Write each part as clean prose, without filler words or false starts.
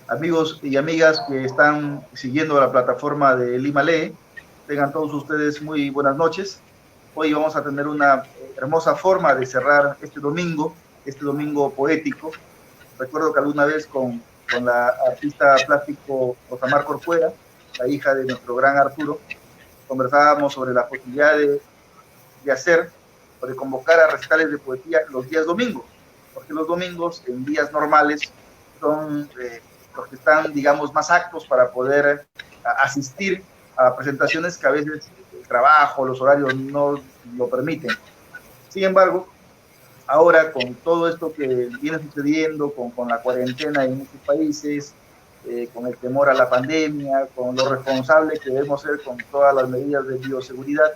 Amigos y amigas que están siguiendo la plataforma de Lima Lee, tengan todos ustedes muy buenas noches. Hoy vamos a tener una hermosa forma de cerrar este domingo poético. Recuerdo que alguna vez con la artista plástico Rosamar Corcuera, la hija de nuestro gran Arturo, conversábamos sobre la posibilidad de hacer o de convocar a recitales de poesía los días domingos, porque los domingos en días normales son los que están, digamos, más aptos para poder asistir a presentaciones que a veces el trabajo, los horarios no lo permiten. Sin embargo, ahora con todo esto que viene sucediendo, con la cuarentena en muchos países, con el temor a la pandemia, con lo responsable que debemos ser con todas las medidas de bioseguridad,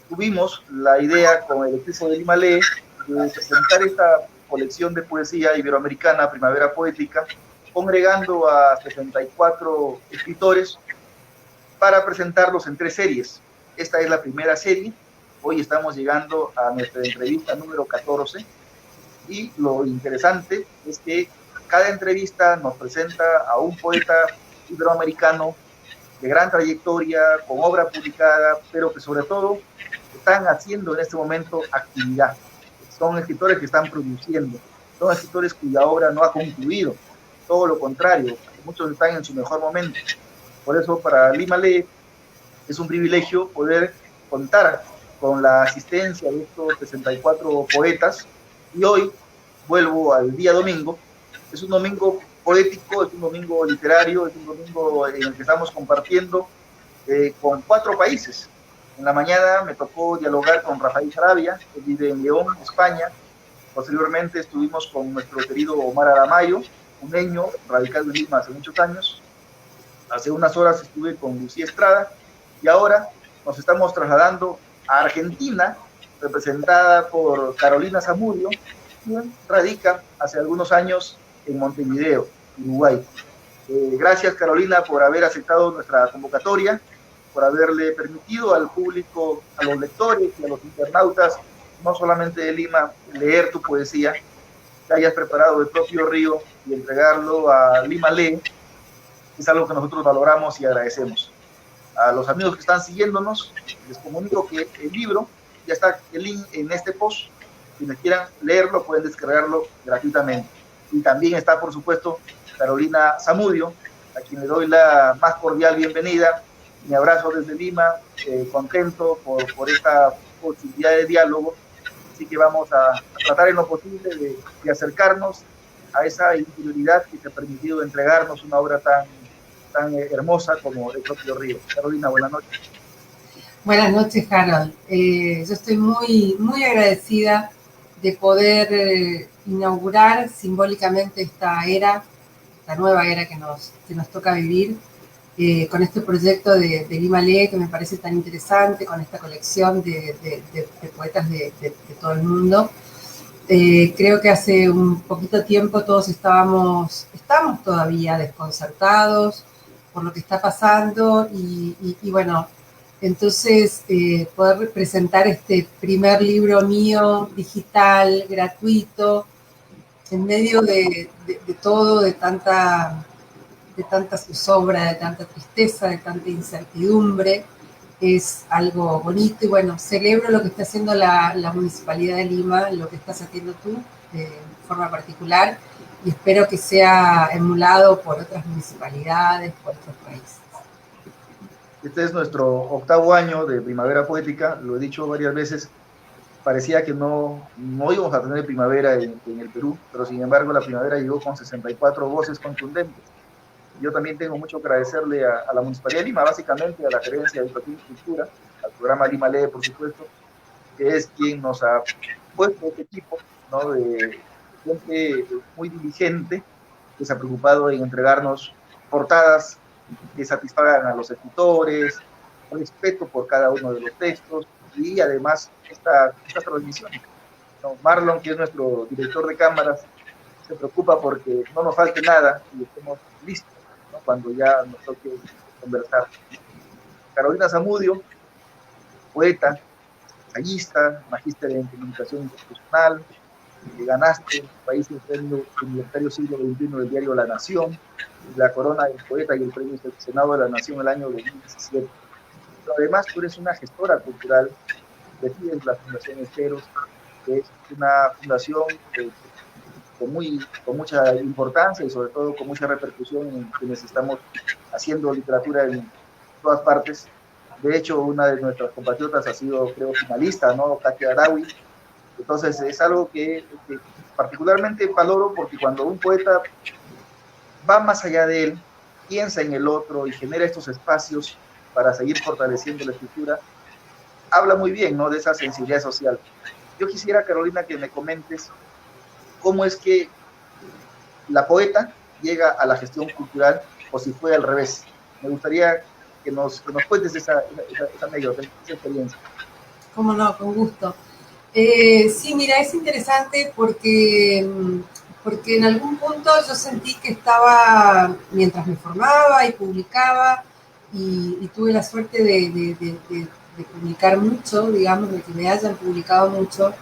tuvimos la idea con el equipo de Lima Lee de presentar esta colección de poesía iberoamericana, Primavera Poética, congregando a 64 escritores para presentarlos en 3 series. Esta es la primera serie. Hoy estamos llegando a nuestra entrevista número 14 y lo interesante es que cada entrevista nos presenta a un poeta iberoamericano de gran trayectoria, con obra publicada, pero que sobre todo están haciendo en este momento actividad. Son escritores que están produciendo, son escritores cuya obra no ha concluido, todo lo contrario, muchos están en su mejor momento. Por eso para Lima Lee es un privilegio poder contar con la asistencia de estos 64 poetas y hoy vuelvo al día domingo. Es un domingo poético, es un domingo literario, es un domingo en el que estamos compartiendo con 4 países. En la mañana me tocó dialogar con Rafael Sarabia, que vive en León, España. Posteriormente estuvimos con nuestro querido Omar Aramayo, un niño radical en Lima hace muchos años. Hace unas horas estuve con Lucía Estrada y ahora nos estamos trasladando a Argentina, representada por Carolina Zamudio, quien radica hace algunos años en Montevideo, Uruguay. Gracias, Carolina, por haber aceptado nuestra convocatoria, por haberle permitido al público, a los lectores y a los internautas, no solamente de Lima, leer tu poesía, que hayas preparado el propio Río y entregarlo a Lima Lee, es algo que nosotros valoramos y agradecemos. A los amigos que están siguiéndonos, les comunico que el libro ya está el link en este post. Quienes quieran leerlo pueden descargarlo gratuitamente. Y también está, por supuesto, Carolina Zamudio, a quien le doy la más cordial bienvenida. Mi abrazo desde Lima, contento por esta posibilidad de diálogo. Así que vamos a tratar en lo posible de acercarnos a esa interioridad que te ha permitido entregarnos una obra tan hermosa como el propio Río. Carolina, buenas noches. Buenas noches, Harold. Yo estoy muy agradecida de poder inaugurar simbólicamente esta nueva era que nos toca vivir, con este proyecto de Lima Lee, que me parece tan interesante, con esta colección de poetas de todo el mundo. Creo que hace un poquito tiempo todos estamos todavía desconcertados por lo que está pasando y bueno, entonces poder presentar este primer libro mío, digital, gratuito, en medio de todo, de tanta zozobra, de tanta tristeza, de tanta incertidumbre, es algo bonito y bueno, celebro lo que está haciendo la Municipalidad de Lima, lo que estás haciendo tú de forma particular y espero que sea emulado por otras municipalidades, por otros países. Este es nuestro 8º año de Primavera Poética, lo he dicho varias veces, parecía que no íbamos a tener primavera en el Perú, pero sin embargo la primavera llegó con 64 voces contundentes. Yo también tengo mucho que agradecerle a la Municipalidad de Lima, básicamente a la Gerencia de Educación y Cultura, al programa Lima Lee, por supuesto, que es quien nos ha puesto este equipo, ¿no? de gente muy diligente, que se ha preocupado en entregarnos portadas que satisfagan a los escritores, respeto por cada uno de los textos y además esta transmisión. ¿No? Marlon, que es nuestro director de cámaras, se preocupa porque no nos falte nada y estemos listos, ¿no? Cuando ya nos toque conversar. Carolina Zamudio, poeta, ensayista, magíster en comunicación institucional, ganaste en tu país el premio Universitario Siglo XXI del diario La Nación, la corona del poeta y el premio del Senado de la Nación el año 2017. Pero además tú eres una gestora cultural, presides la Fundación Esteros, que es una fundación con mucha importancia y sobre todo con mucha repercusión en quienes estamos haciendo literatura en todas partes. De hecho, una de nuestras compatriotas ha sido, creo, finalista, ¿no? Katia Arawi. Entonces, es algo que particularmente valoro porque cuando un poeta va más allá de él, piensa en el otro y genera estos espacios para seguir fortaleciendo la escritura, habla muy bien, ¿no? De esa sensibilidad social. Yo quisiera, Carolina, que me comentes cómo es que la poeta llega a la gestión cultural o si fue al revés. Me gustaría que nos cuentes esa anécdota, esa experiencia. Cómo no, con gusto. Sí, mira, es interesante porque en algún punto yo sentí que estaba, mientras me formaba y publicaba, y tuve la suerte de publicar mucho, digamos, de que me hayan publicado mucho,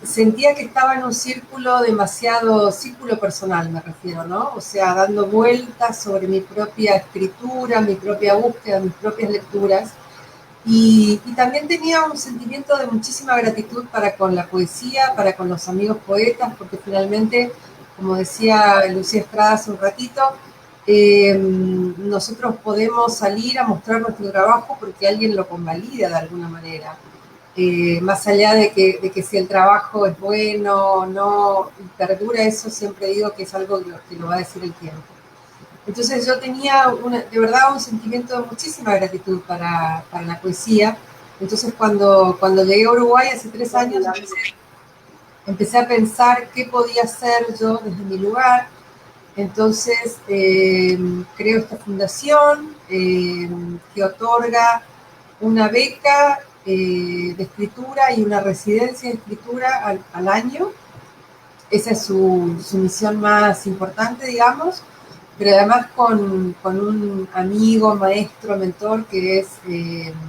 sentía que estaba en un círculo personal, me refiero, ¿no? O sea, dando vueltas sobre mi propia escritura, mi propia búsqueda, mis propias lecturas. Y también tenía un sentimiento de muchísima gratitud para con la poesía, para con los amigos poetas, porque finalmente, como decía Lucía Estrada hace un ratito, nosotros podemos salir a mostrar nuestro trabajo porque alguien lo convalida de alguna manera. Más allá de que si el trabajo es bueno o no, y perdura, eso siempre digo que es algo que lo va a decir el tiempo. Entonces yo tenía de verdad un sentimiento de muchísima gratitud para la poesía. Entonces cuando llegué a Uruguay hace 3 años empecé a pensar qué podía hacer yo desde mi lugar. Entonces creo esta fundación que otorga una beca de escritura y una residencia de escritura al año. Esa es su misión más importante, digamos, pero además con un amigo, maestro, mentor, que es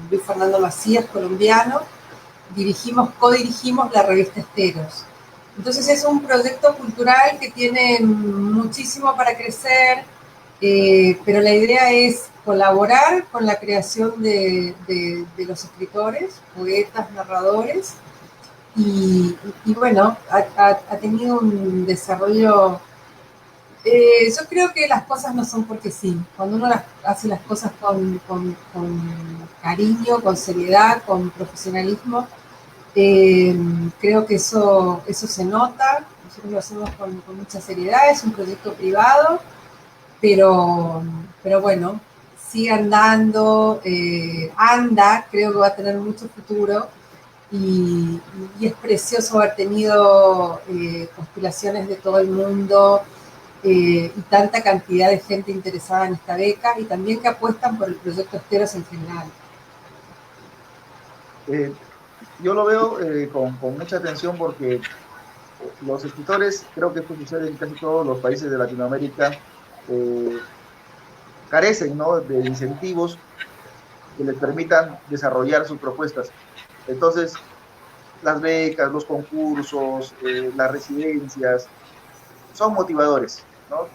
Luis Fernando Macías, colombiano, codirigimos la revista Esteros. Entonces es un proyecto cultural que tiene muchísimo para crecer, pero la idea es colaborar con la creación de los escritores, poetas, narradores, y bueno, ha tenido un desarrollo. Yo creo que las cosas no son porque sí. Cuando uno hace las cosas con cariño, con seriedad, con profesionalismo, creo que eso se nota. Nosotros lo hacemos con mucha seriedad, es un proyecto privado, pero bueno, sigue andando, creo que va a tener mucho futuro. Y es precioso haber tenido constelaciones de todo el mundo y tanta cantidad de gente interesada en esta beca y también que apuestan por el proyecto Esteros en general. Yo lo veo con mucha atención porque los escritores, creo que esto sucede en casi todos los países de Latinoamérica, eh, carecen, ¿no? De incentivos que les permitan desarrollar sus propuestas. Entonces, las becas, los concursos, las residencias, son motivadores, ¿no?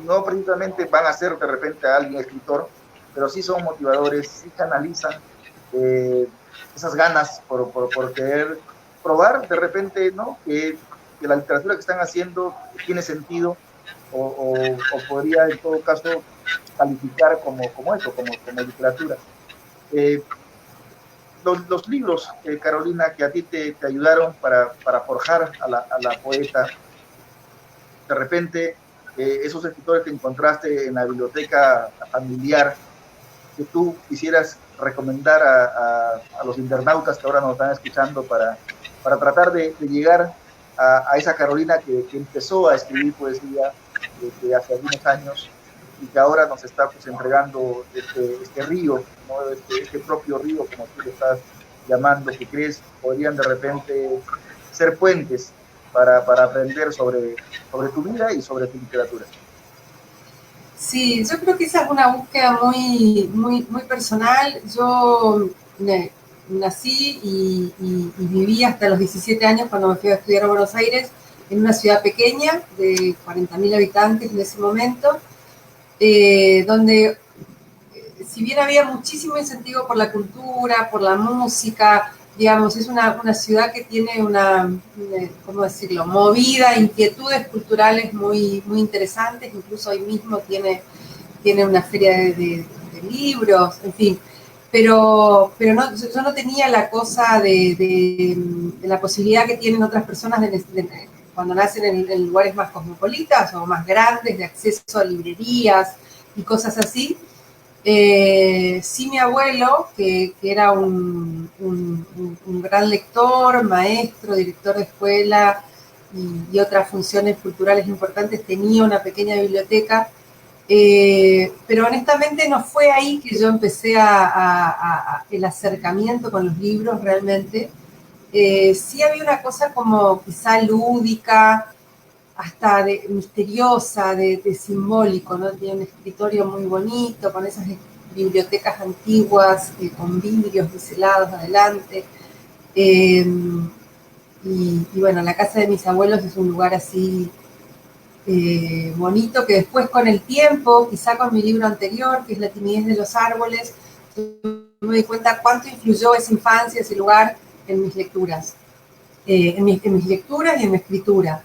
No precisamente van a ser de repente a alguien escritor, pero sí son motivadores, sí canalizan eh, esas ganas por querer probar de repente, ¿no? Que la literatura que están haciendo tiene sentido o podría en todo caso calificar como eso, como literatura. Eh, los libros, Carolina, que a ti te ayudaron para forjar a la poeta, de repente esos escritores que encontraste en la biblioteca familiar, que tú quisieras recomendar a los internautas que ahora nos están escuchando para tratar de llegar a esa Carolina que empezó a escribir poesía desde hace algunos años y que ahora nos está pues, entregando este río, ¿no? Este propio río, como tú le estás llamando, que crees podrían de repente ser puentes para aprender sobre tu vida y sobre tu literatura. Sí, yo creo que esa es una búsqueda muy personal. Yo nací y viví hasta los 17 años cuando me fui a estudiar a Buenos Aires, en una ciudad pequeña de 40.000 habitantes en ese momento, donde si bien había muchísimo incentivo por la cultura, por la música, digamos, es una ciudad que tiene ¿cómo decirlo?, movida, inquietudes culturales muy, muy interesantes, incluso hoy mismo tiene una feria de libros, en fin, pero no, yo no tenía la cosa de la posibilidad que tienen otras personas cuando nacen en lugares más cosmopolitas o más grandes, de acceso a librerías y cosas así. Sí, mi abuelo, que era un gran lector, maestro, director de escuela y otras funciones culturales importantes, tenía una pequeña biblioteca, pero honestamente no fue ahí que yo empecé el acercamiento con los libros realmente. Sí había una cosa como quizá lúdica, hasta misteriosa, de simbólico, ¿no? Tiene un escritorio muy bonito, con esas bibliotecas antiguas, con vidrios biselados adelante. Y bueno, la casa de mis abuelos es un lugar así bonito, que después con el tiempo, quizá con mi libro anterior, que es La timidez de los árboles, me di cuenta cuánto influyó esa infancia, ese lugar, en mis lecturas. En mis lecturas y en mi escritura.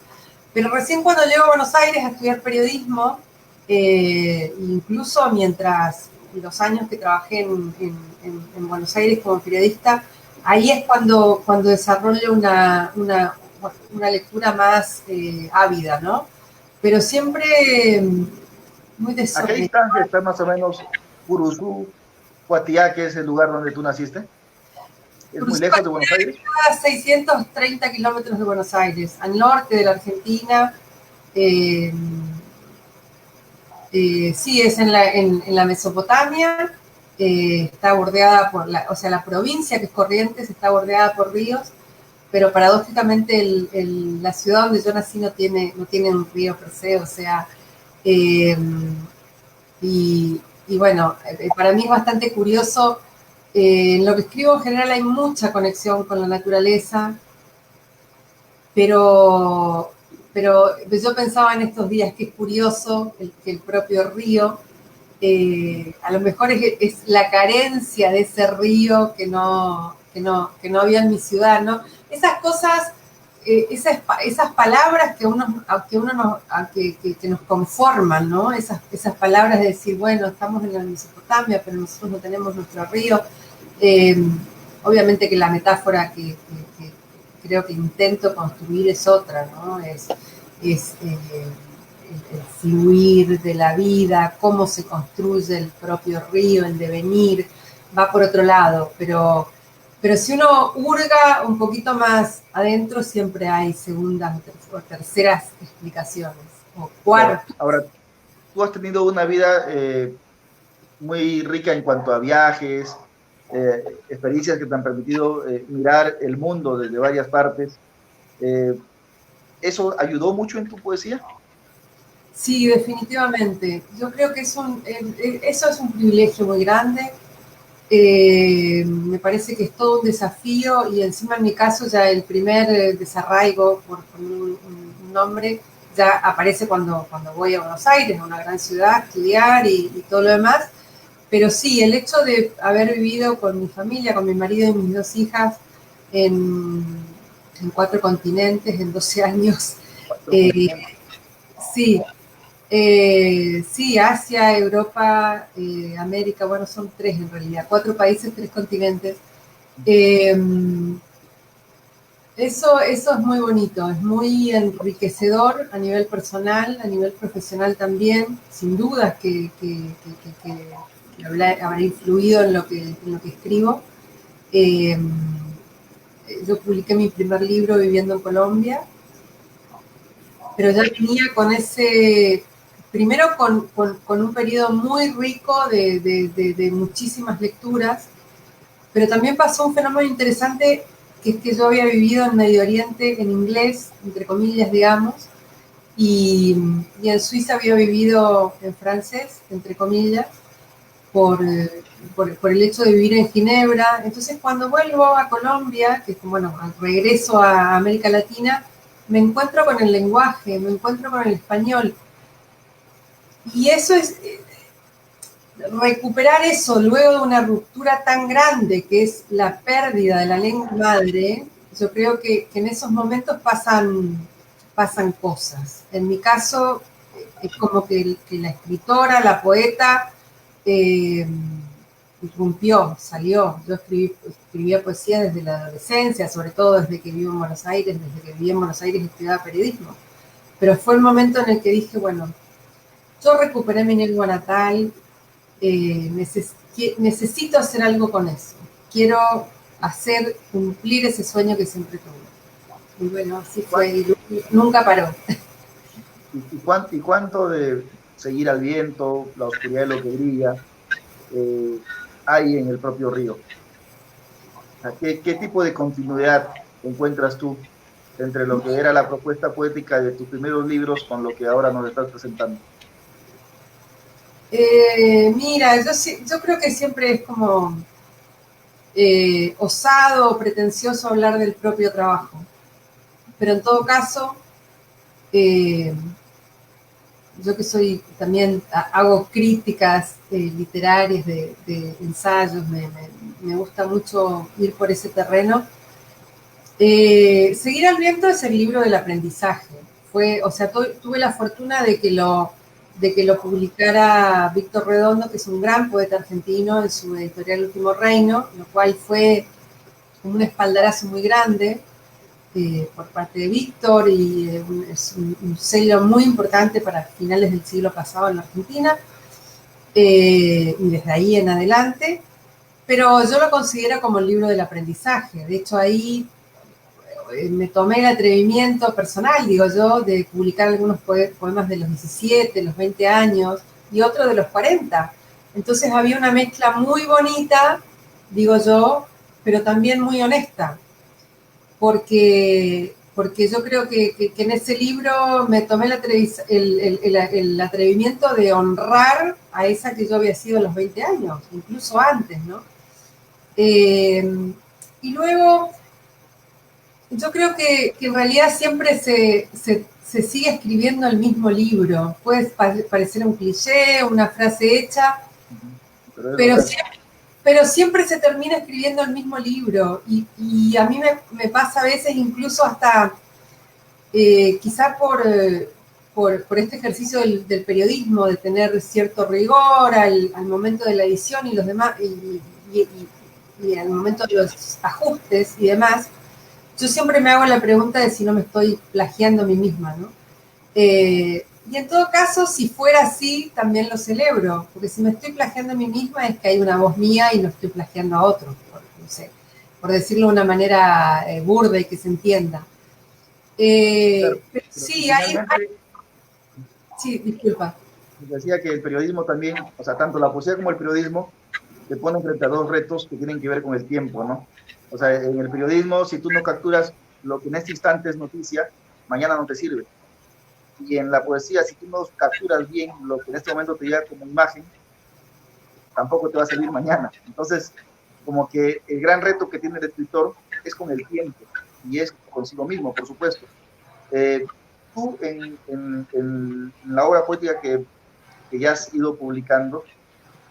Pero recién cuando llego a Buenos Aires a estudiar periodismo, incluso mientras los años que trabajé en Buenos Aires como periodista, ahí es cuando desarrollo una lectura más ávida, ¿no? Pero siempre muy ¿A qué desordenada. distancia está más o menos Puruzú, Cuatiá, que es el lugar donde tú naciste? ¿Es muy lejos de Buenos Aires? A 630 kilómetros de Buenos Aires, al norte de la Argentina. Sí, es en la Mesopotamia, está bordeada por la provincia que es Corrientes está bordeada por ríos, pero paradójicamente la ciudad donde yo nací no tiene un río per se, o sea, eh, y bueno, para mí es bastante curioso. En lo que escribo en general hay mucha conexión con la naturaleza, pero yo pensaba en estos días que es curioso que el propio río, a lo mejor es la carencia de ese río que no había en mi ciudad, ¿no? Esas cosas, esas palabras que nos conforman, ¿no? Esas palabras de decir, bueno, estamos en la Mesopotamia, pero nosotros no tenemos nuestro río. Eh, Obviamente que la metáfora que creo que intento construir es otra, ¿no? Es el fluir de la vida, cómo se construye el propio río, el devenir, va por otro lado, pero si uno hurga un poquito más adentro, siempre hay segundas o terceras explicaciones, o Claro. cuartas. Ahora, tú has tenido una vida muy rica en cuanto a viajes, experiencias que te han permitido mirar el mundo desde varias partes. Eh, ¿Eso ayudó mucho en tu poesía? Sí, definitivamente. Yo creo que eso es un privilegio muy grande. Me parece que es todo un desafío y encima en mi caso ya el primer desarraigo por un nombre ya aparece cuando voy a Buenos Aires, a una gran ciudad, a estudiar y todo lo demás. Pero sí, el hecho de haber vivido con mi familia, con mi marido y mis dos hijas en, 4 continentes, en 12 años, eh, sí, sí, Asia, Europa, América, bueno, son 3 en realidad, 4 países, 3 continentes. Eh, eso es muy bonito, es muy enriquecedor a nivel personal, a nivel profesional también, sin dudas que habrá influido en lo que escribo. Eh, yo publiqué mi primer libro viviendo en Colombia, pero ya venía con primero con un periodo muy rico de muchísimas lecturas, pero también pasó un fenómeno interesante, que es que yo había vivido en Medio Oriente en inglés, entre comillas, digamos, y en Suiza había vivido en francés, entre comillas, por por el hecho de vivir en Ginebra. Entonces, cuando vuelvo a Colombia, que es como, bueno, al regreso a América Latina, me encuentro con el lenguaje, me encuentro con el español. Y eso es, recuperar eso luego de una ruptura tan grande que es la pérdida de la lengua madre, yo creo que en esos momentos pasan cosas. En mi caso, es como que la escritora, la poeta, irrumpió, salió. Yo escribía poesía desde la adolescencia, sobre todo desde que vivo en Buenos Aires, desde que vivía en Buenos Aires estudiaba periodismo. Pero fue el momento en el que dije, bueno, yo recuperé mi lengua natal, necesito hacer algo con eso. Quiero cumplir ese sueño que siempre tuve. Y bueno, así fue, y nunca paró. ¿Y cuánto de seguir al viento, la oscuridad de lo que brilla, hay en el propio río? ¿Qué tipo de continuidad encuentras tú entre lo que era la propuesta poética de tus primeros libros con lo que ahora nos estás presentando? Mira, yo creo que siempre es como osado o pretencioso hablar del propio trabajo. Pero en todo caso, yo que soy también, hago críticas literarias de ensayos, me gusta mucho ir por ese terreno. Seguir al viento es el libro del aprendizaje. Tuve la fortuna de que lo publicara Víctor Redondo, que es un gran poeta argentino, en su editorial Último Reino, lo cual fue un espaldarazo muy grande por parte de Víctor, y es un sello muy importante para finales del siglo pasado en la Argentina, y desde ahí en adelante. Pero yo lo considero como el libro del aprendizaje. De hecho, ahí me tomé el atrevimiento personal, digo yo, de publicar algunos poemas de los 17, los 20 años y otros de los 40. Entonces había una mezcla muy bonita, digo yo, pero también muy honesta, porque yo creo que en ese libro me tomé el atrevimiento de honrar a esa que yo había sido a los 20 años, incluso antes, ¿no? Y luego, yo creo que en realidad siempre se sigue escribiendo el mismo libro. Puede parecer un cliché, una frase hecha, pero siempre se termina escribiendo el mismo libro. Y a mí me pasa a veces, incluso hasta, quizás por este ejercicio del periodismo, de tener cierto rigor al momento de la edición y los demás, y al momento de los ajustes y demás, yo siempre me hago la pregunta de si no me estoy plagiando a mí misma, ¿no? Y en todo caso, si fuera así, también lo celebro, porque si me estoy plagiando a mí misma es que hay una voz mía y no estoy plagiando a otro, no sé, por decirlo de una manera burda y que se entienda. Pero sí, sí, disculpa. Decía que el periodismo también, o sea, tanto la poesía como el periodismo, te ponen frente a dos retos que tienen que ver con el tiempo, ¿no? O sea, en el periodismo, si tú no capturas lo que en este instante es noticia, mañana no te sirve. Y en la poesía, si tú no capturas bien lo que en este momento te llega como imagen, tampoco te va a servir mañana. Entonces, como que el gran reto que tiene el escritor es con el tiempo, y es consigo mismo, por supuesto. Tú, en la obra poética que ya has ido publicando,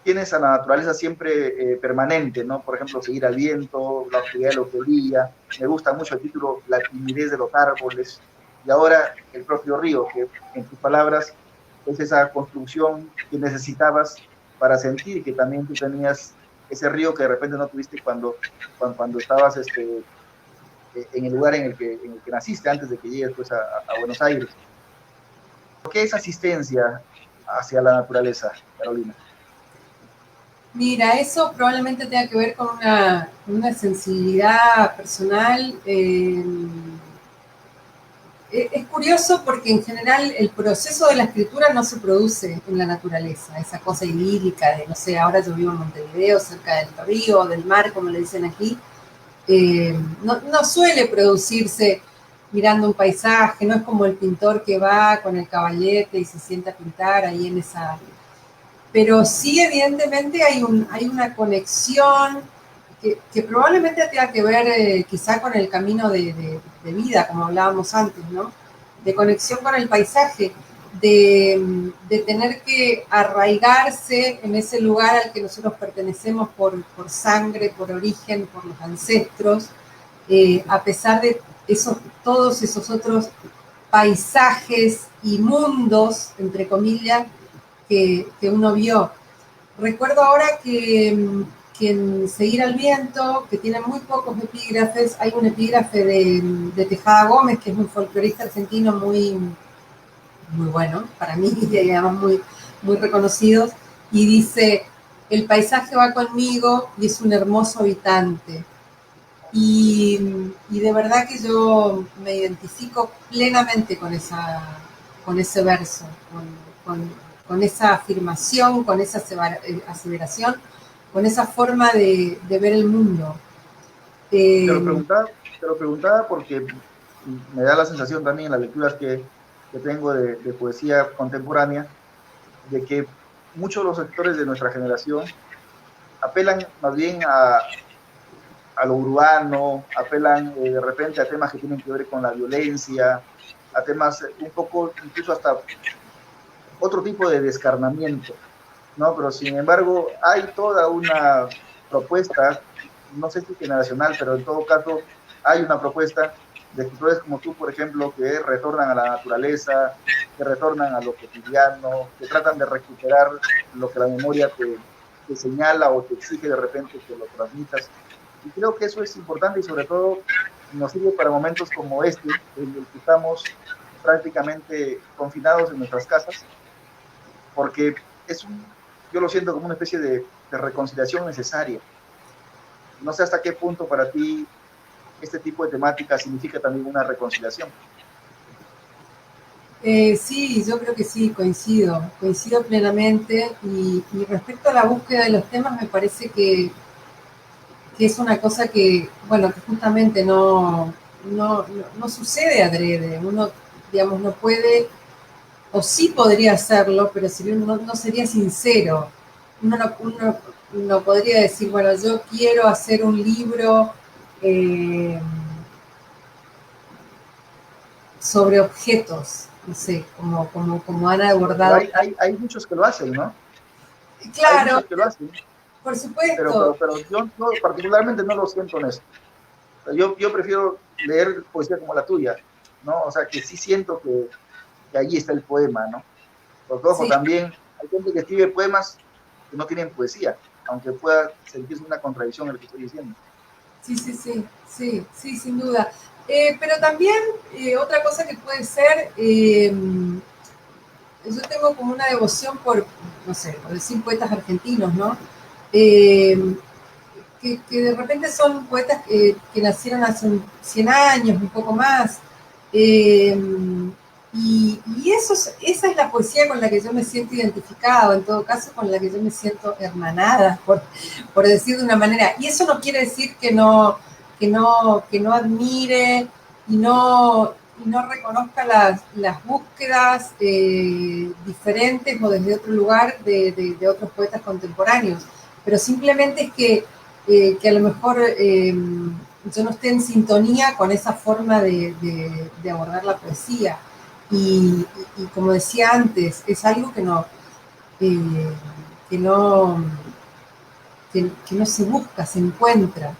tienes a la naturaleza siempre permanente, ¿no? Por ejemplo, seguir al viento, la oscuridad de lo que brilla. Me gusta mucho el título, la timidez de los árboles. Y ahora el propio río, que en tus palabras es esa construcción que necesitabas para sentir que también tú tenías ese río que de repente no tuviste cuando estabas en el lugar en el que naciste, antes de que llegues pues, a Buenos Aires. ¿Por qué esa asistencia hacia la naturaleza, Carolina? Mira, eso probablemente tenga que ver con una sensibilidad personal. Es curioso porque en general el proceso de la escritura no se produce en la naturaleza, esa cosa idílica de, no sé, ahora yo vivo en Montevideo, cerca del río, del mar, como le dicen aquí. No suele producirse mirando un paisaje, no es como el pintor que va con el caballete y se sienta a pintar ahí en esa... pero sí evidentemente hay una conexión que probablemente tenga que ver quizá con el camino de vida, como hablábamos antes, ¿no? De conexión con el paisaje, de tener que arraigarse en ese lugar al que nosotros pertenecemos por sangre, por origen, por los ancestros, a pesar de todos esos otros paisajes y mundos, entre comillas, que uno vio. Recuerdo ahora que en Seguir al Viento, que tiene muy pocos epígrafes, hay un epígrafe de Tejada Gómez, que es un folclorista argentino muy, muy bueno, para mí, y además muy reconocidos, y dice, el paisaje va conmigo y es un hermoso habitante. Y de verdad que yo me identifico plenamente con ese verso, con esa afirmación, con esa aseveración, con esa forma de ver el mundo. Te lo preguntaba porque me da la sensación también en las lecturas que tengo de poesía contemporánea, de que muchos de los sectores de nuestra generación apelan más bien a lo urbano, apelan de repente a temas que tienen que ver con la violencia, a temas un poco, incluso hasta otro tipo de descarnamiento, ¿no? Pero sin embargo, hay toda una propuesta, no sé si generacional, pero en todo caso, hay una propuesta de escritores como tú, por ejemplo, que retornan a la naturaleza, que retornan a lo cotidiano, que tratan de recuperar lo que la memoria te señala o te exige de repente que lo transmitas. Y creo que eso es importante y sobre todo nos sirve para momentos como este, en el que estamos prácticamente confinados en nuestras casas, porque yo lo siento como una especie de reconciliación necesaria. No sé hasta qué punto para ti este tipo de temática significa también una reconciliación. Sí, yo creo que sí, coincido plenamente. Y respecto a la búsqueda de los temas, me parece que es una cosa que, bueno, que justamente no sucede adrede. Uno, digamos, no puede, o sí podría hacerlo, pero no sería sincero. Uno no podría decir, bueno, yo quiero hacer un libro sobre objetos, no sé, como han Pero abordado. hay muchos que lo hacen, ¿no? Hay Claro, muchos que lo hacen, por supuesto. pero yo particularmente no lo siento honesto. O sea, yo prefiero leer poesía como la tuya, ¿no? O sea, que sí siento que ahí está el poema, ¿no? Porque, ojo, Sí, también hay gente que escribe poemas que no tienen poesía, aunque pueda sentirse una contradicción en lo que estoy diciendo. sí, sin duda. Pero también otra cosa que puede ser, yo tengo como una devoción no sé, por decir poetas argentinos, ¿no? Eh, que de repente son poetas que nacieron hace 100 años, un poco más. Eh, esa es la poesía con la que yo me siento identificado, en todo caso con la que yo me siento hermanada, por decir de una manera. Y eso no quiere decir que no admire y no reconozca las búsquedas diferentes o desde otro lugar de otros poetas contemporáneos. Pero simplemente es que a lo mejor yo no esté en sintonía con esa forma de abordar la poesía. Y como decía antes, es algo eh, que no, que no se busca, se encuentra.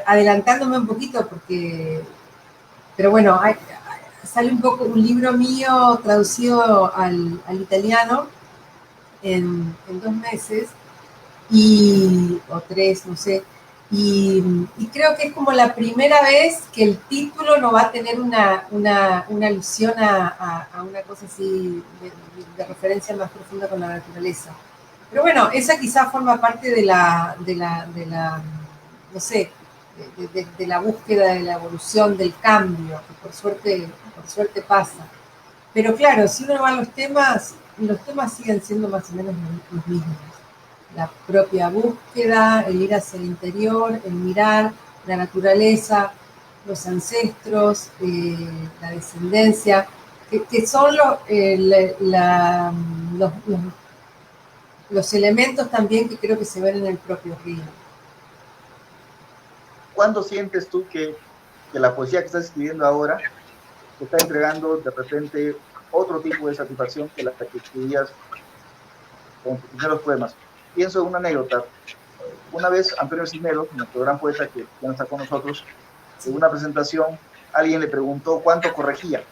Adelantándome un poquito, pero bueno, sale un libro mío traducido al italiano en 2 meses, o 3, no sé. Y creo que es como la primera vez que el título no va a tener una alusión a una cosa así de referencia más profunda con la naturaleza. Pero bueno, esa quizás forma parte de la no sé, de la búsqueda de la evolución, del cambio, que por suerte pasa. Pero claro, si uno va a los temas siguen siendo más o menos los mismos. La propia búsqueda, el ir hacia el interior, el mirar la naturaleza, los ancestros, la descendencia, que son los los elementos también que creo que se ven en el propio río. ¿Cuándo sientes tú que la poesía que estás escribiendo ahora te está entregando de repente otro tipo de satisfacción que la que escribías con tus primeros poemas? Pienso en una anécdota. Una vez Antonio Cisneros, nuestro gran poeta que ya no está con nosotros, en una presentación alguien le preguntó cuánto corregía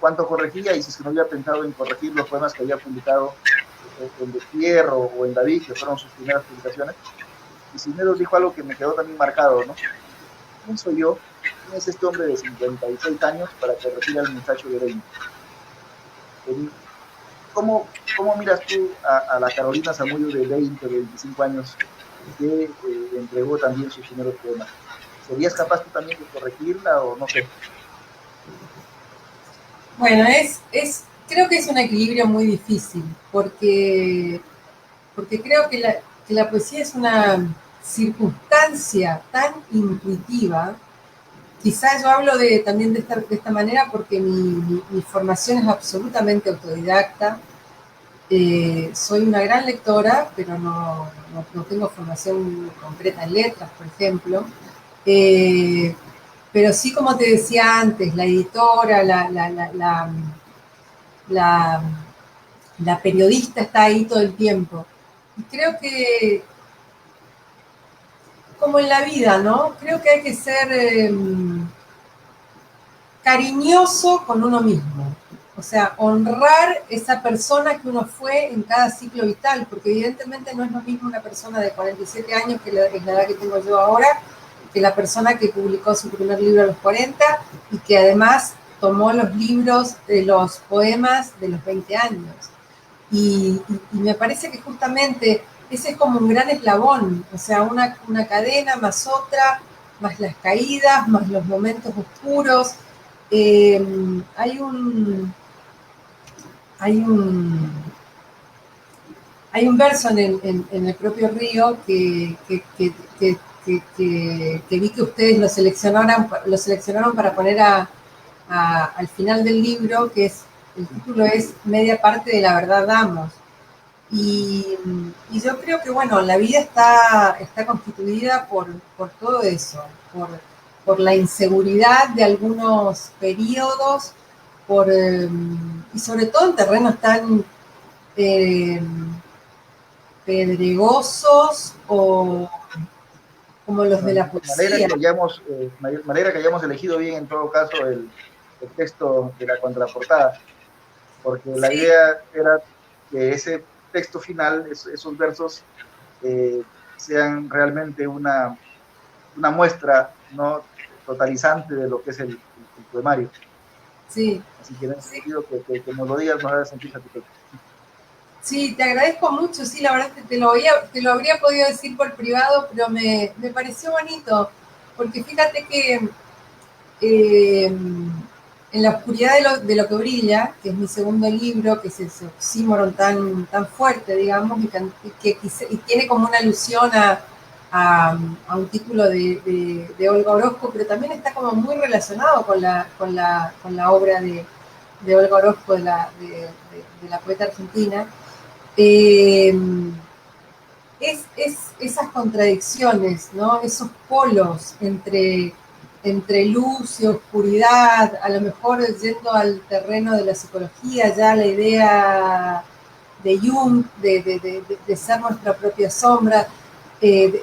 y si es que no había pensado en corregir los poemas que había publicado en Despierro o en David, que fueron sus primeras publicaciones. Y Cisneros dijo algo que me quedó también marcado, ¿no? ¿Quién soy yo? ¿Quién es este hombre de 56 años para corregir al muchacho de 20? ¿Cómo miras tú a la Carolina Zamudio de 20, de 25 años que entregó también sus primeros poemas? ¿Serías capaz tú también de corregirla o no sé? Bueno, creo que es un equilibrio muy difícil, porque creo que la poesía es una circunstancia tan intuitiva. Quizás yo hablo también de esta manera porque mi formación es absolutamente autodidacta. Soy una gran lectora, pero no tengo formación concreta en letras, por ejemplo. Pero sí, como te decía antes, la editora, la, la periodista está ahí todo el tiempo. Y creo que, como en la vida, ¿no? Creo que hay que ser cariñoso con uno mismo. O sea, honrar esa persona que uno fue en cada ciclo vital, porque evidentemente no es lo mismo una persona de 47 años, que es la edad que tengo yo ahora, que la persona que publicó su primer libro a los 40 y que además tomó los libros, los poemas de los 20 años. Y me parece que justamente ese es como un gran eslabón, o sea, una cadena más otra, más las caídas, más los momentos oscuros. Hay un verso en el propio Río que vi que ustedes lo seleccionaron para poner al final del libro, el título es Media parte de la verdad damos. Y yo creo que, bueno, la vida está constituida por todo eso, por la inseguridad de algunos periodos, y sobre todo en terrenos tan pedregosos o como los de la poesía. Me alegra que hayamos elegido bien, en todo caso, el texto de la contraportada, porque la Sí, idea era que ese texto final, esos versos, sean realmente una muestra no totalizante de lo que es el poemario. sí, Así que en ese sí. sentido, que nos lo digas nos hace sentir satisfechos. Sí, te agradezco mucho. Sí, la verdad es que te lo habría podido decir por privado, pero me pareció bonito, porque fíjate que en la oscuridad de lo que brilla, que es mi segundo libro, que es ese oxímoron tan fuerte, digamos, y tiene como una alusión a un título de Olga Orozco, pero también está como muy relacionado con la obra de Olga Orozco, de la poeta argentina. Eh, es esas contradicciones, ¿no? Esos polos entre luz y oscuridad, a lo mejor yendo al terreno de la psicología, ya la idea de Jung, de ser nuestra propia sombra, eh,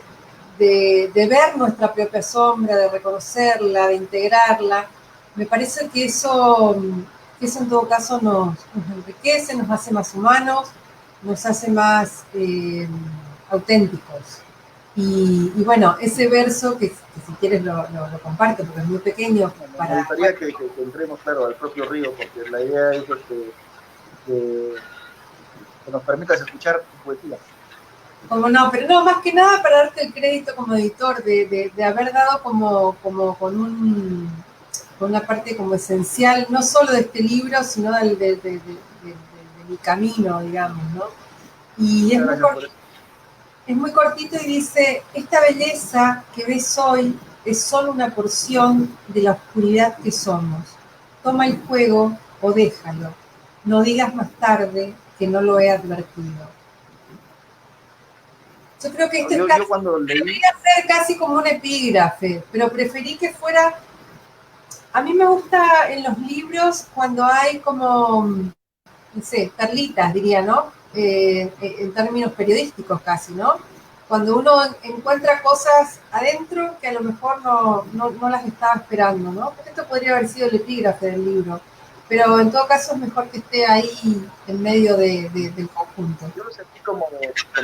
de ver nuestra propia sombra, de reconocerla, de integrarla. Me parece que eso en todo caso nos enriquece, nos hace más humanos, nos hace más auténticos. Y bueno, ese verso, que si quieres lo comparto, porque es muy pequeño. Me gustaría que entremos, claro, al propio río, porque la idea es que nos permitas escuchar tu poesía. Como no, pero no, más que nada para darte el crédito como editor, de haber dado como con una parte como esencial, no solo de este libro, sino de mi camino, digamos, ¿no? Y Muchas gracias por eso. es muy cortito y dice: esta belleza que ves hoy es solo una porción de la oscuridad que somos. Toma el fuego o déjalo. No digas más tarde que no lo he advertido. Yo creo que Yo cuando leí... debería ser casi como un epígrafe, pero preferí que fuera... A mí me gusta en los libros cuando hay como, no sé, perlitas, diría, ¿no? En términos periodísticos casi, ¿no? Cuando uno encuentra cosas adentro que a lo mejor no las estaba esperando, ¿no? Porque esto podría haber sido el epígrafe del libro, pero en todo caso es mejor que esté ahí en medio del conjunto. Yo lo sentí como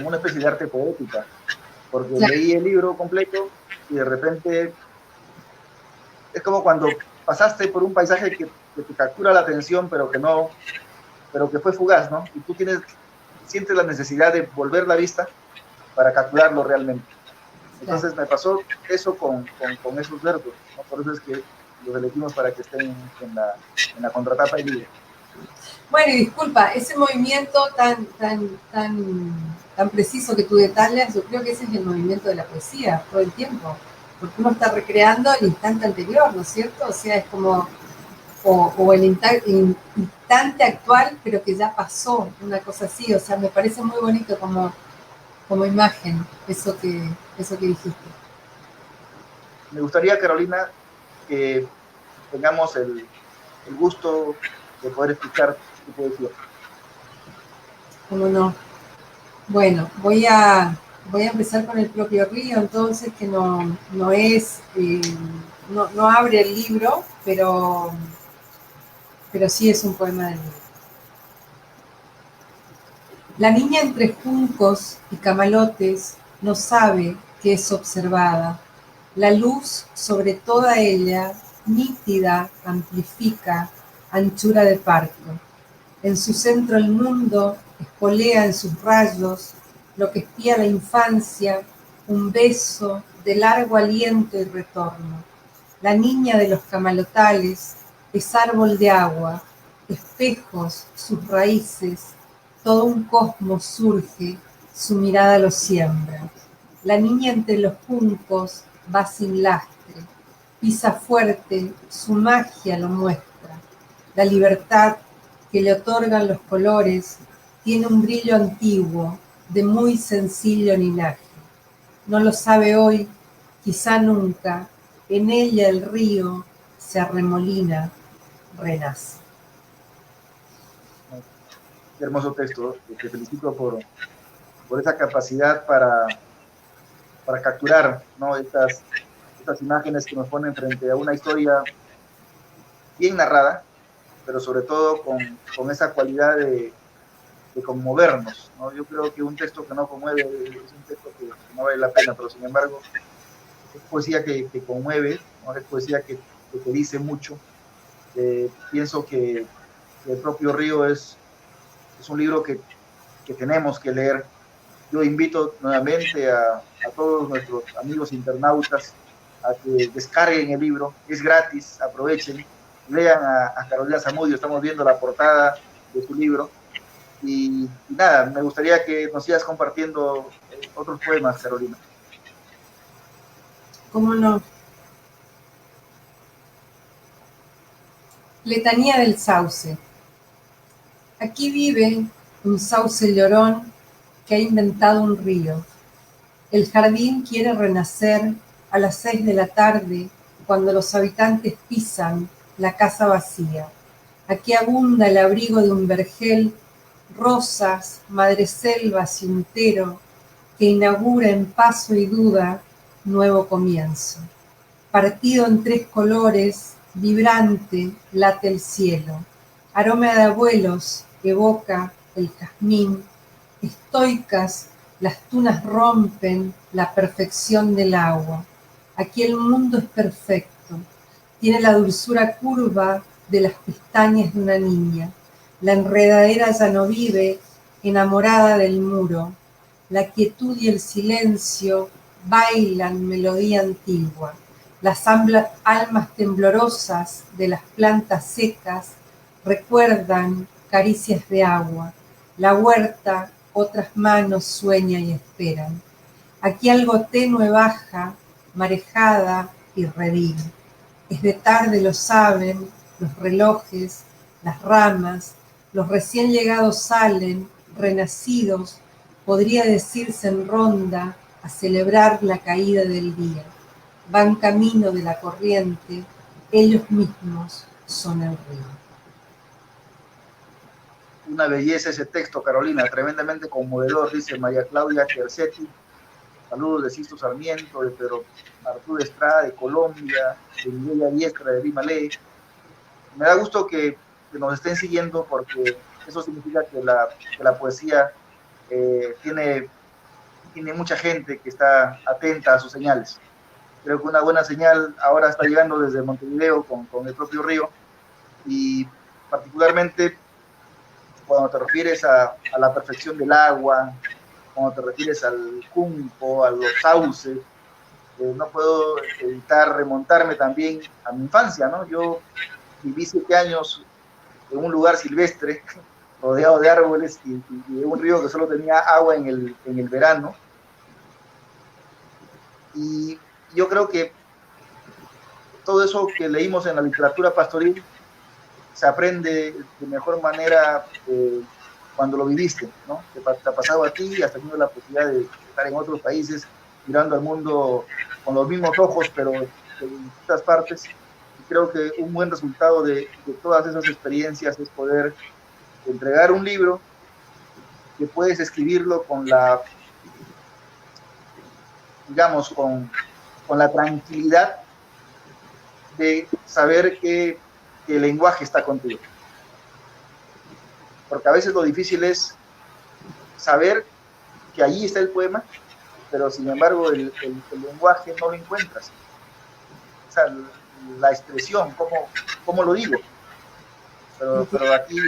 una especie de arte poética, porque Claro, leí el libro completo y de repente es como cuando pasaste por un paisaje que te captura la atención, pero que fue fugaz, ¿no? Y tú sientes la necesidad de volver la vista para capturarlo realmente. claro. Entonces me pasó eso con esos versos, ¿no? Por eso es que los elegimos para que estén en la contratapa del libro. Bueno, y disculpa, ese movimiento tan preciso que tú detallas, yo creo que ese es el movimiento de la poesía todo el tiempo, porque uno está recreando el instante anterior, ¿no es cierto? O sea, es como, o el instante actual, pero que ya pasó, una cosa así, o sea, me parece muy bonito como imagen eso que dijiste. Me gustaría, Carolina, que tengamos el gusto de poder escuchar tu poesía. ¿Cómo no? Bueno, voy a empezar con el propio río, entonces, que no es, no abre el libro, pero sí es un poema del libro. La niña entre juncos y camalotes no sabe que es observada. La luz sobre toda ella, nítida, amplifica, anchura de parto. En su centro el mundo espolea en sus rayos lo que espía la infancia, un beso de largo aliento y retorno. La niña de los camalotales es árbol de agua, espejos, sus raíces, todo un cosmos surge, su mirada lo siembra. La niña entre los juncos va sin lastre, pisa fuerte, su magia lo muestra. La libertad que le otorgan los colores tiene un brillo antiguo, de muy sencillo linaje. No lo sabe hoy, quizá nunca, en ella el río se arremolina, renace. Qué hermoso texto. Te felicito por esa capacidad para capturar, ¿no? Estas imágenes que nos ponen frente a una historia bien narrada, pero sobre todo con esa cualidad de conmovernos, ¿no? Yo creo que un texto que no conmueve es un texto que no vale la pena, pero sin embargo es poesía que conmueve, ¿no? Es poesía que te dice mucho. Pienso que el propio Río es un libro que tenemos que leer. Yo invito nuevamente a todos nuestros amigos internautas a que descarguen el libro, es gratis, aprovechen, lean a Carolina Zamudio, estamos viendo la portada de su libro. Y nada, me gustaría que nos sigas compartiendo otros poemas, Carolina. ¿Cómo no? Letanía del sauce. Aquí vive un sauce llorón que ha inventado un río. El jardín quiere renacer a las 6 de la tarde, cuando los habitantes pisan la casa vacía. Aquí abunda el abrigo de un vergel, rosas, madreselvas y untero, que inaugura en paso y duda nuevo comienzo. Partido en 3 colores, vibrante, late el cielo. Aroma de abuelos evoca el jazmín. Estoicas, las tunas rompen la perfección del agua. Aquí el mundo es perfecto. Tiene la dulzura curva de las pestañas de una niña. La enredadera ya no vive, enamorada del muro. La quietud y el silencio bailan melodía antigua. Las almas temblorosas de las plantas secas recuerdan caricias de agua. La huerta, otras manos sueñan y esperan. Aquí algo tenue baja, marejada y redil. Es de tarde, lo saben, los relojes, las ramas, los recién llegados salen, renacidos podría decirse en ronda a celebrar la caída del día. Van camino de la corriente, ellos mismos son el río. Una belleza ese texto, Carolina, tremendamente conmovedor, dice María Claudia Quercetti. Saludos de Sisto Sarmiento, de Pedro Arturo Estrada, de Colombia, de Miguel Diestra, de Limalé. Me da gusto que nos estén siguiendo porque eso significa que la poesía tiene mucha gente que está atenta a sus señales. Creo que una buena señal ahora está llegando desde Montevideo con el propio río, y particularmente cuando te refieres a la perfección del agua, cuando te refieres al junco, a los sauces, no puedo evitar remontarme también a mi infancia, ¿no? Yo viví 7 años en un lugar silvestre, rodeado de árboles y de un río que solo tenía agua en el verano. Y yo creo que todo eso que leímos en la literatura pastoril se aprende de mejor manera cuando lo viviste, ¿no? Te ha pasado a ti y has tenido la posibilidad de estar en otros países mirando al mundo con los mismos ojos, pero en distintas partes. Y creo que un buen resultado de todas esas experiencias es poder entregar un libro que puedes escribirlo con la, digamos, con la tranquilidad de saber que el lenguaje está contigo. Porque a veces lo difícil es saber que allí está el poema, pero sin embargo el lenguaje no lo encuentras. O sea, la expresión, ¿cómo lo digo? Pero aquí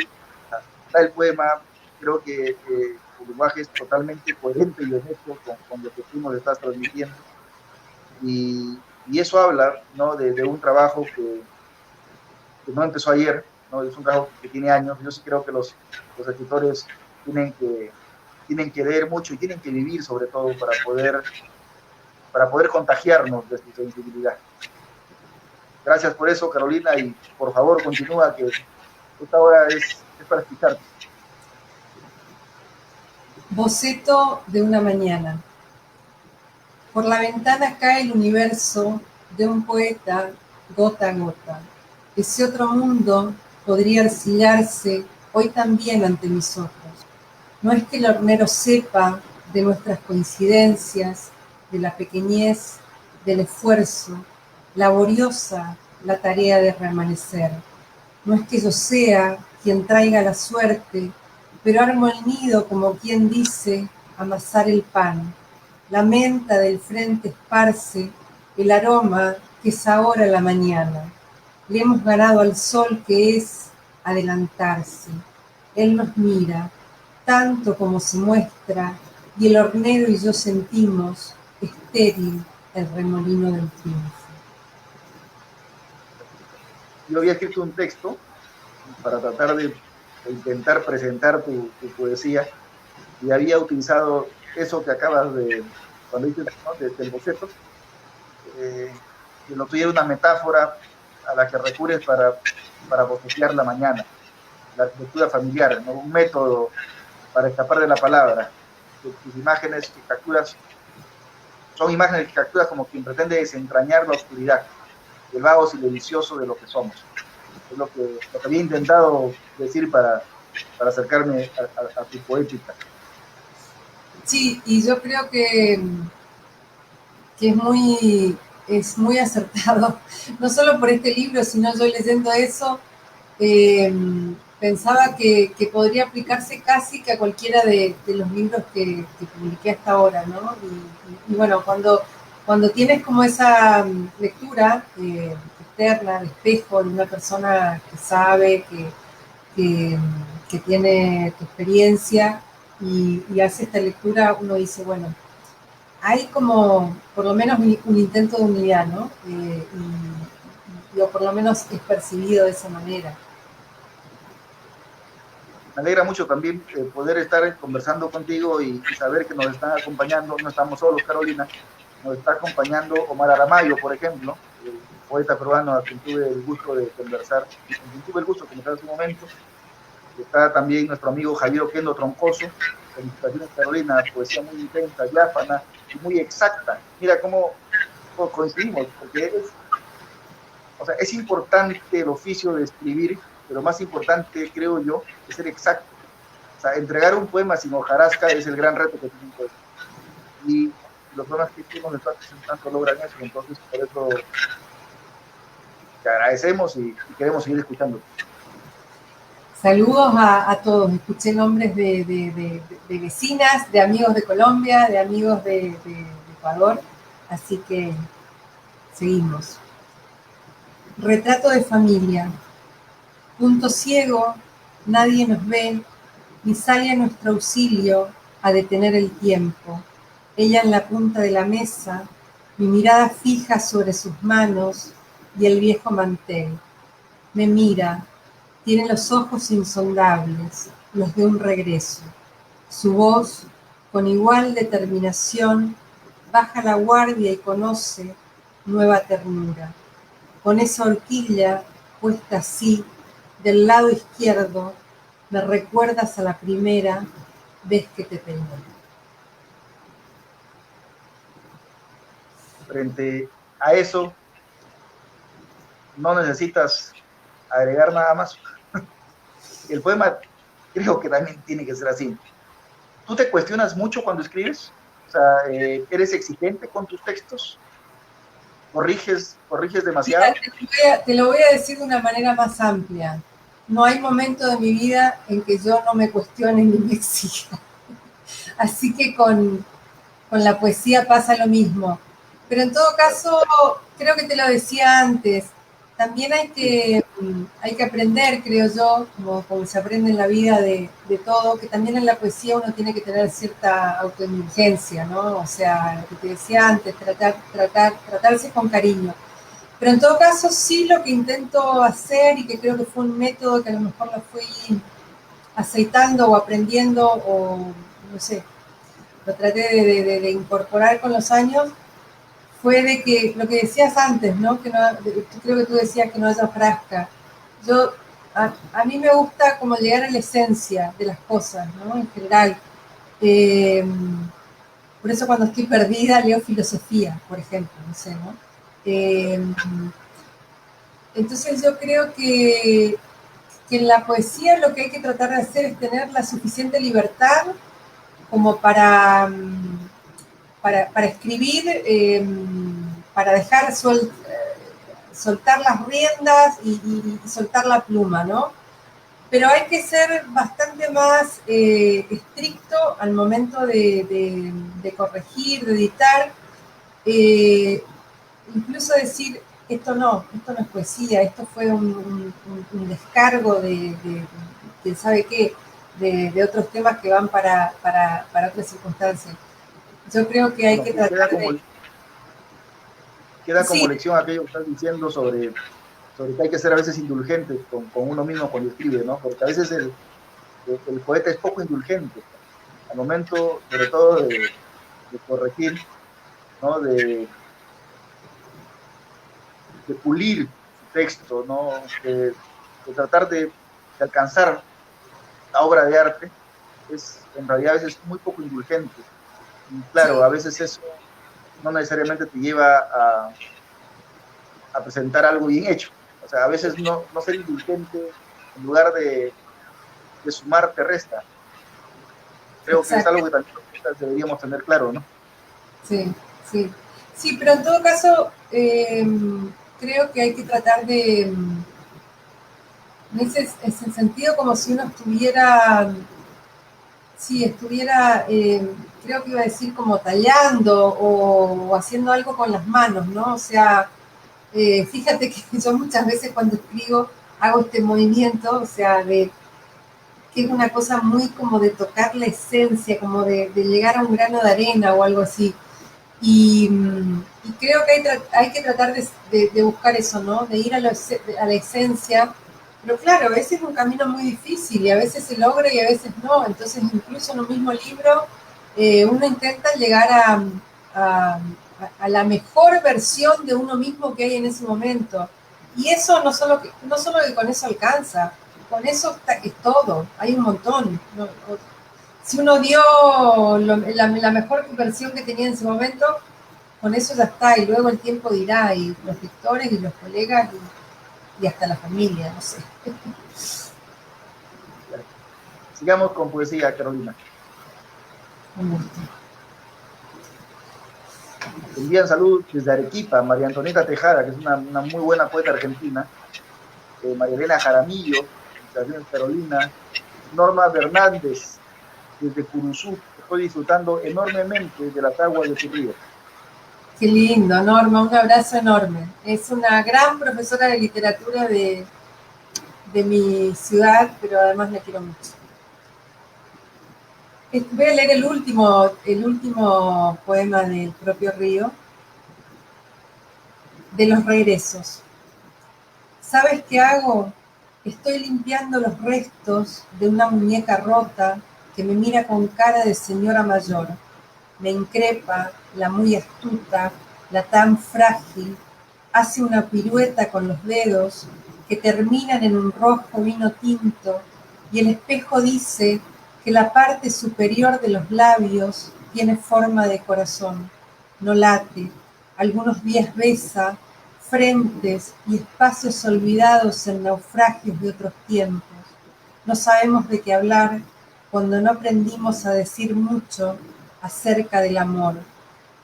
está el poema. Creo que el lenguaje es totalmente coherente y honesto con lo que tú nos estás transmitiendo. Y eso habla, ¿no?, de un trabajo que no empezó ayer, ¿no? Es un trabajo que tiene años. Yo sí creo que los escritores tienen que leer mucho y tienen que vivir, sobre todo, para poder contagiarnos de su sensibilidad. Gracias por eso, Carolina, y por favor continúa, que esta hora es para escucharte. Boceto de una mañana. Por la ventana cae el universo de un poeta gota a gota. Ese otro mundo podría arcillarse hoy también ante mis ojos. No es que el hornero sepa de nuestras coincidencias, de la pequeñez, del esfuerzo, laboriosa la tarea de reamanecer. No es que yo sea quien traiga la suerte, pero armo el nido como quien dice amasar el pan. La menta del frente esparce el aroma que es ahora la mañana. Le hemos ganado al sol que es adelantarse. Él nos mira, tanto como se muestra, y el hornero y yo sentimos estéril el remolino del triunfo. Yo había escrito un texto para tratar de intentar presentar tu poesía, y había utilizado eso que acabas de, cuando dices, ¿no?, del boceto, que lo tuviera una metáfora a la que recurres para bocetear la mañana, la arquitectura familiar, ¿no?, un método para escapar de la palabra. Tus imágenes que capturas son imágenes que capturas como quien pretende desentrañar la oscuridad, el vago silencioso de lo que somos. Es lo que había intentado decir para acercarme a tu poética. Sí, y yo creo que es muy acertado, no solo por este libro, sino yo leyendo eso, pensaba que podría aplicarse casi que a cualquiera de los libros que publiqué hasta ahora, ¿no? Y bueno, cuando tienes como esa lectura externa, de espejo, de una persona que sabe, que tiene tu experiencia y hace esta lectura, uno dice, bueno, hay como por lo menos un intento de unidad, ¿no? O por lo menos es percibido de esa manera. Me alegra mucho también poder estar conversando contigo y saber que nos están acompañando. No estamos solos, Carolina. Nos está acompañando Omar Aramayo, por ejemplo, poeta peruano a quien tuve el gusto de conversar, hace un momento. Está también nuestro amigo Javier Oquendo Troncoso. Felicitaciones, Carolina, poesía muy intensa, diáfana y muy exacta. Mira cómo coincidimos, porque o sea, es importante el oficio de escribir, pero más importante, creo yo, es ser exacto. O sea, entregar un poema sin hojarasca es el gran reto que tiene un poeta. Y los poemas que tú nos estás presentando logran eso, entonces por eso te agradecemos y queremos seguir escuchando. Saludos a todos. Escuché nombres de vecinas, de amigos de Colombia, de amigos de Ecuador. Así que seguimos. Retrato de familia. Punto ciego, nadie nos ve, ni sale a nuestro auxilio a detener el tiempo. Ella en la punta de la mesa, mi mirada fija sobre sus manos y el viejo mantel. Me mira, tiene los ojos insondables, los de un regreso. Su voz, con igual determinación, baja la guardia y conoce nueva ternura. Con esa horquilla puesta así, del lado izquierdo, me recuerdas a la primera vez que te peiné. Frente a eso, no necesitas agregar nada más. El poema creo que también tiene que ser así. ¿Tú te cuestionas mucho cuando escribes? O sea, ¿eres exigente con tus textos? ¿Corriges demasiado? Mira, te lo voy a decir de una manera más amplia. No hay momento de mi vida en que yo no me cuestione ni me exija. Así que con la poesía pasa lo mismo. Pero en todo caso, creo que te lo decía antes, también hay que aprender, creo yo, como se aprende en la vida de todo, que también en la poesía uno tiene que tener cierta autoindulgencia, ¿no? O sea, lo que te decía antes, tratarse con cariño. Pero en todo caso, sí lo que intento hacer y que creo que fue un método que a lo mejor lo fui aceitando o aprendiendo o no sé, lo traté de incorporar con los años, fue de que lo que decías antes, ¿no? Que no, creo que tú decías que no haya frasca. Yo, a mí me gusta como llegar a la esencia de las cosas, ¿no? En general. Por eso cuando estoy perdida leo filosofía, por ejemplo, no sé, ¿no? Entonces yo creo que en la poesía lo que hay que tratar de hacer es tener la suficiente libertad como para escribir, para dejar soltar las riendas y soltar la pluma, ¿no? Pero hay que ser bastante más estricto al momento de corregir, de editar, incluso decir, esto no es poesía, esto fue un descargo de quién sabe qué, de otros temas que van para otras circunstancias. Yo creo que hay No, que tratar de... Queda como Sí, lección aquello que estás diciendo sobre que hay que ser a veces indulgente con uno mismo cuando escribe, ¿no? Porque a veces el poeta es poco indulgente al momento, sobre todo, de corregir, ¿no? De pulir su texto, ¿no? De tratar de alcanzar la obra de arte, es en realidad a veces muy poco indulgente. Y claro, sí, a veces eso no necesariamente te lleva a presentar algo bien hecho. O sea, a veces no ser indulgente en lugar de sumar te resta. Creo que es exacto, algo que también nosotros deberíamos tener claro, ¿no? sí, sí. Sí, pero en todo caso, creo que hay que tratar en ese sentido, como si uno estuviera, sí, estuviera, creo que iba a decir como tallando o haciendo algo con las manos, ¿no? O sea, fíjate que yo muchas veces cuando escribo hago este movimiento, o sea, que es una cosa muy como de tocar la esencia, como de llegar a un grano de arena o algo así. Y creo que hay que tratar de buscar eso, ¿no? De ir a la esencia. Pero claro, a veces es un camino muy difícil y a veces se logra y a veces no. Entonces, incluso en un mismo libro, uno intenta llegar a, a la mejor versión de uno mismo que hay en ese momento. Y eso no solo que con eso alcanza. con eso es todo, hay un montón. ¿No? Si uno dio la mejor versión que tenía en ese momento, con eso ya está, y luego el tiempo dirá, y los lectores y los colegas y hasta la familia, no sé. Sigamos con poesía, Carolina. Un gusto. Envían salud desde Arequipa, María Antonieta Tejada, que es una muy buena poeta argentina, María Elena Jaramillo, felicitaciones Carolina, Norma Fernández, desde Curuzú, estoy disfrutando enormemente de las aguas de tu río. Qué lindo, Norma, un abrazo enorme. Es una gran profesora de literatura de mi ciudad, pero además la quiero mucho. Voy a leer el último poema del propio Río, de los regresos. ¿Sabes qué hago? Estoy limpiando los restos de una muñeca rota que me mira con cara de señora mayor. Me increpa, la muy astuta, la tan frágil, hace una pirueta con los dedos que terminan en un rojo vino tinto y el espejo dice que la parte superior de los labios tiene forma de corazón, no late, algunos días besa, frentes y espacios olvidados en naufragios de otros tiempos. No sabemos de qué hablar cuando no aprendimos a decir mucho acerca del amor.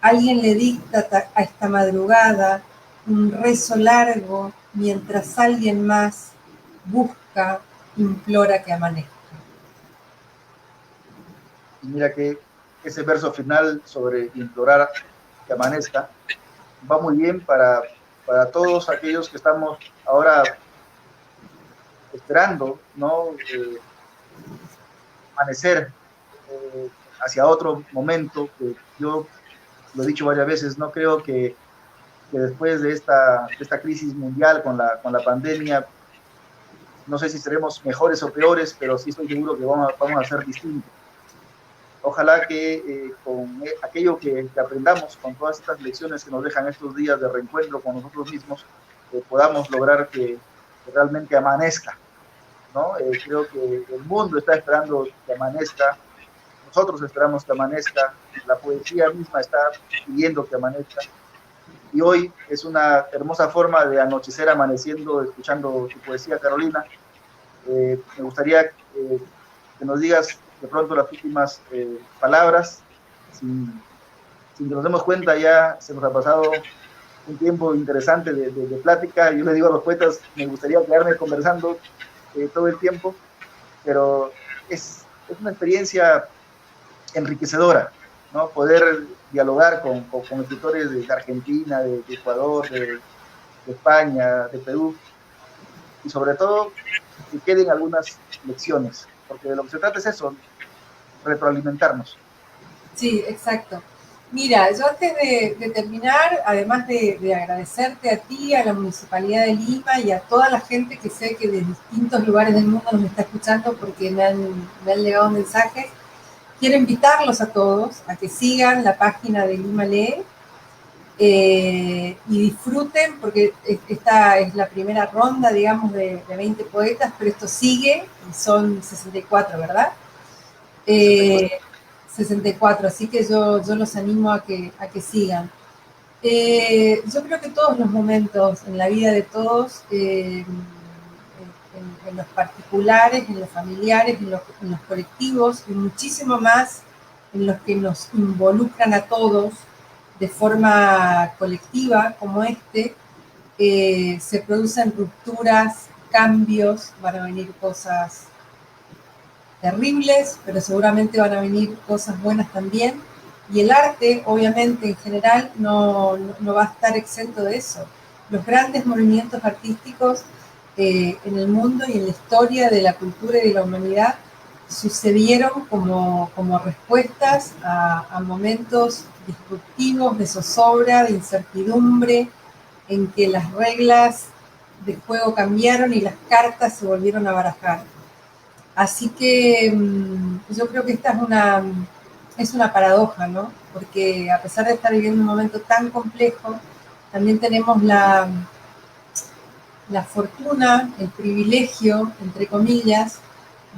Alguien le dicta a esta madrugada un rezo largo mientras alguien más busca, implora que amanezca. Y mira que ese verso final sobre implorar que amanezca va muy bien para todos aquellos que estamos ahora esperando, ¿no? Amanecer hacia otro momento, que yo lo he dicho varias veces, no creo que después de esta crisis mundial con la pandemia, no sé si seremos mejores o peores, pero sí estoy seguro que vamos a ser distintos. Ojalá que con aquello que aprendamos, con todas estas lecciones que nos dejan estos días de reencuentro con nosotros mismos, podamos lograr que realmente amanezca, ¿no? Creo que el mundo está esperando que amanezca, nosotros esperamos que amanezca, la poesía misma está pidiendo que amanezca, y hoy es una hermosa forma de anochecer amaneciendo, escuchando tu poesía, Carolina. Me gustaría que nos digas de pronto las últimas palabras, sin que nos demos cuenta ya se nos ha pasado un tiempo interesante de plática. Yo le digo a los poetas, me gustaría quedarme conversando todo el tiempo, pero es una experiencia enriquecedora, ¿no? Poder dialogar con escritores de Argentina, de Ecuador, de España, de Perú, y sobre todo que queden algunas lecciones, porque de lo que se trata es eso, retroalimentarnos. Sí, exacto. Mira, yo antes de terminar, además de agradecerte a ti, a la Municipalidad de Lima y a toda la gente que sé que de distintos lugares del mundo nos está escuchando porque me han llegado mensajes, quiero invitarlos a todos a que sigan la página de Lima Lee y disfruten, porque esta es la primera ronda, digamos, de 20 poetas, pero esto sigue y son 64, ¿verdad? 64, así que yo los animo a que sigan. Yo creo que todos los momentos en la vida de todos, en los particulares, en los familiares, en los colectivos y muchísimo más en los que nos involucran a todos de forma colectiva como se producen rupturas, cambios, van a venir cosas terribles, pero seguramente van a venir cosas buenas también. Y el arte, obviamente, en general, no va a estar exento de eso. Los grandes movimientos artísticos en el mundo y en la historia de la cultura y de la humanidad sucedieron como respuestas a momentos disruptivos, de zozobra, de incertidumbre, en que las reglas del juego cambiaron y las cartas se volvieron a barajar. Así que yo creo que esta es una paradoja, ¿no? Porque a pesar de estar viviendo un momento tan complejo, también tenemos la la fortuna, el privilegio, entre comillas,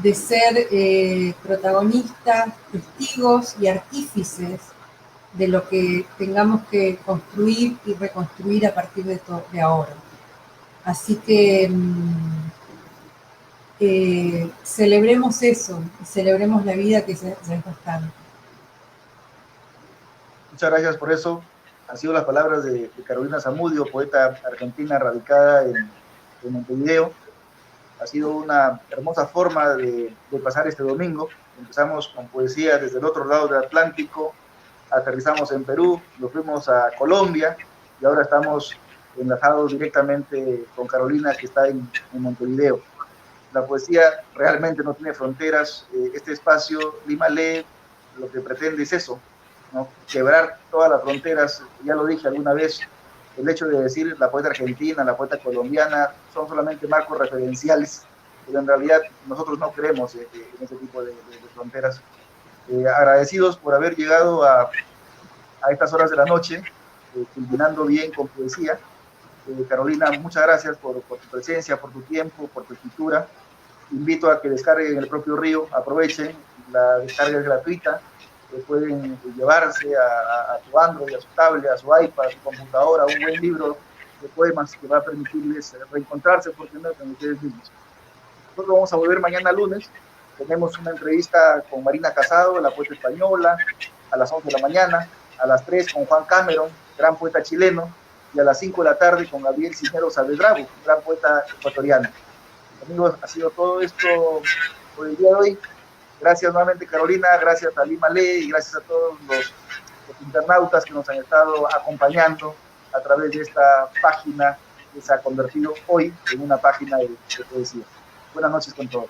de ser protagonistas, testigos y artífices de lo que tengamos que construir y reconstruir a partir de ahora. Así que celebremos eso, y celebremos la vida que ya es bastante. Muchas gracias por eso. Han sido las palabras de Carolina Zamudio, poeta argentina radicada en Montevideo. Ha sido una hermosa forma de pasar este domingo. Empezamos con poesía desde el otro lado del Atlántico, aterrizamos en Perú, nos fuimos a Colombia y ahora estamos enlazados directamente con Carolina, que está en Montevideo. La poesía realmente no tiene fronteras. Este espacio, Lima Lee, lo que pretende es eso, ¿no? Quebrar todas las fronteras. Ya lo dije alguna vez, el hecho de decir la poeta argentina, la poeta colombiana, son solamente marcos referenciales, pero en realidad nosotros no creemos en ese tipo de fronteras. Agradecidos por haber llegado a estas horas de la noche, culminando bien con poesía. Carolina, muchas gracias por tu presencia, por tu tiempo, por tu escritura. Invito a que descarguen el propio Río, aprovechen, la descarga es gratuita, pueden llevarse a su Android, a su tablet, a su iPad, a su computadora, un buen libro de poemas que va a permitirles reencontrarse por primera vez con ustedes mismos. Nosotros vamos a volver mañana lunes. Tenemos una entrevista con Marina Casado, la poeta española, a las 11 de la mañana, a las 3 con Juan Cameron, gran poeta chileno, y a las 5 de la tarde con Gabriel Cisneros Saavedra, gran poeta ecuatoriano. Amigos, ha sido todo esto por el día de hoy. Gracias nuevamente, Carolina, gracias a Lima Lee y gracias a todos los internautas que nos han estado acompañando a través de esta página que se ha convertido hoy en una página de poesía. Buenas noches con todos.